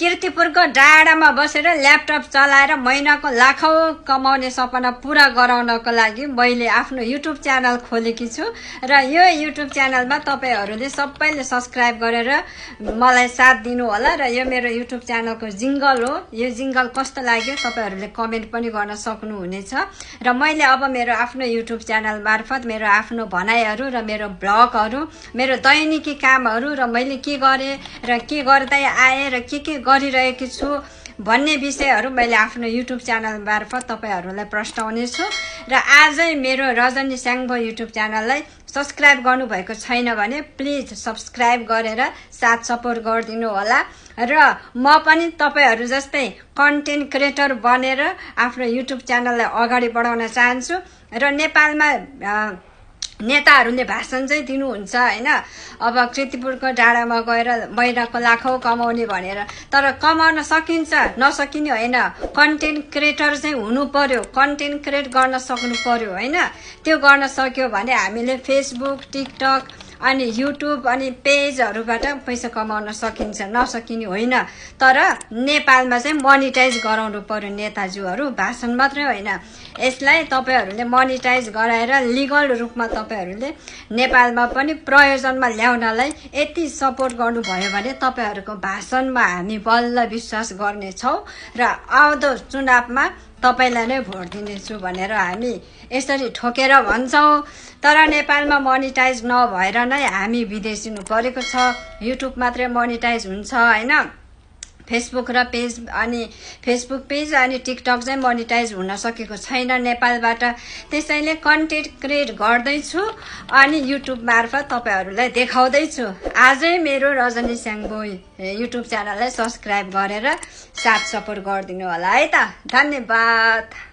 कीर्तिपुरको डाँडामा बसेर ल्यापटप चलाएर महिनाको लाखौं कमाउने सपना पूरा गराउनको लागि मैले आफ्नो युट्युब च्यानल खोलेकी छु र यो युट्युब च्यानलमा तपाईहरुले सबैले सब्स्क्राइब गरेर मलाई साथ दिनु होला र यो मेरो युट्युब च्यानलको जिंगल हो। यो जिंगल कस्तो लाग्यो तपाईहरुले कमेन्ट पनि गर्न सक्नुहुनेछ र मैले अब मेरो आफ्नो युट्युब च्यानल मार्फत मेरो आफ्नो भनाइहरु र मेरो ब्लगहरु, मेरो दैनिकी कामहरु र मैले के गरे र के गर्दै आए र के गरिरहेकी छु भन्ने विषयहरु मैले आफ्नो युट्युब च्यानल मार्फत तपाईहरुलाई प्रस्ताउने छु र आजै मेरो रजनी स्याङ्बो युट्युब च्यानललाई सब्स्क्राइब गर्नु भएको छैन भने प्लिज सब्स्क्राइब गरेर साथ सपोर्ट गरिदिनु होला र म पनि तपाईहरु जस्तै कन्टेन्ट क्रिएटर बनेर आफ्नो युट्युब च्यानललाई अगाडि बढाउन चाहन्छु र नेपालमा नेताहरूले भाषण चाहिँ दिनुहुन्छ हैन। अब कीर्तिपुरको डाँडामा गएर महिनाको लाखौं कमाउने भनेर, तर कमाउन सकिन्छ नसकिने होइन। कन्टेन्ट क्रिएटर चाहिँ हुनु पर्यो, कन्टेन्ट क्रिएट गर्न सक्नु पर्यो हैन। त्यो गर्न सक्यो भने हामीले फेसबुक, टिकटक अनि युट्युब अनि पेजहरुबाट पैसा कमाउन सकिन्छ, नसकिने होइन। तर नेपालमा चाहिँ मोनिटाइज गराउनु पर्यो नेताज्यूहरु, भाषण मात्रै होइन। यसलाई तपाईहरुले मोनिटाइज गराएर लिगल रूपमा तपाईहरुले नेपालमा पनि प्रयोजनमा ल्याउनलाई यति सपोर्ट गर्नुभयो भने तपाईहरुको भाषणमा हामी बल्ल विश्वास गर्नेछौं र आउँदो चुनावमा तपाईलाई नै भोट दिनेछु भनेर हामी यसरी ठोकेर भन्छौं। तर नेपालमा मोनिटाइज नभएर नै हामी विदेशिनु परेको छ। युट्युब मात्रै मोनिटाइज हुन्छ हैन। फेसबुक र पेज अनि फेसबुक पेज अनि टिकटक चाहिँ मोनिटाइज हुन सकेको छैन नेपालबाट। त्यसैले कन्टेन्ट क्रिएट गर्दै छु अनि युट्युब मार्फत तपाईहरुलाई देखाउँदै छु। आजै मेरो रजनी स्याङ्बो युट्युब च्यानललाई सब्स्क्राइब गरेर साथ सपोर्ट गरिदिनु होला है त। धन्यवाद।